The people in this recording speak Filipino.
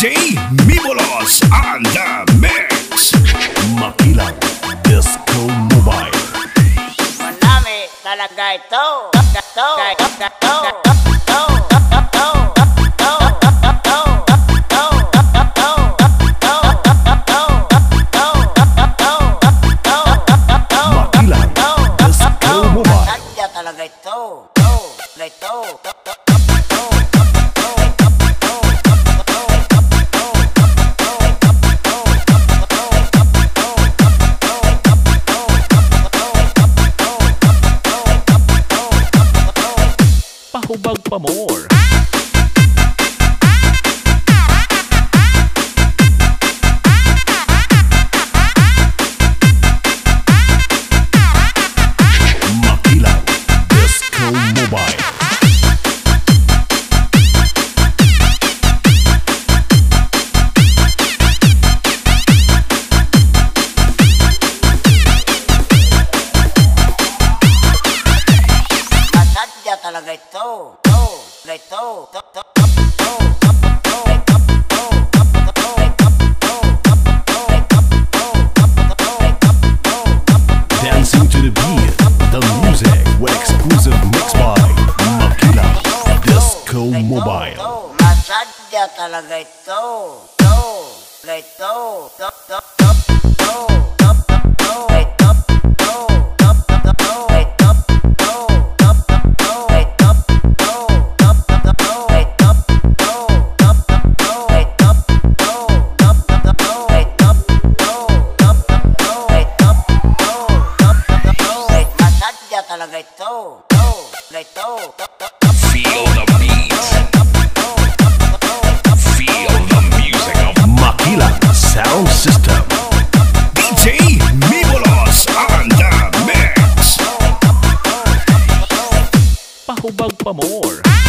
DJ Mibolos on the mix. Makilang Disco Mobile. Manami talaga ito. Makilang Disco Mobile. Sadya talaga ito. Pahubag pa more. Makilang Disco Mobile. Sadya talaga ito. Dancing to the beat, the music with exclusive mix by Makilang Disco Mobile. Masadya talaga ito. Masadya talaga ito. Feel the beat. Feel the music of Makilang Sound System. DJ Mibolos on the mix. Pahubag pa more.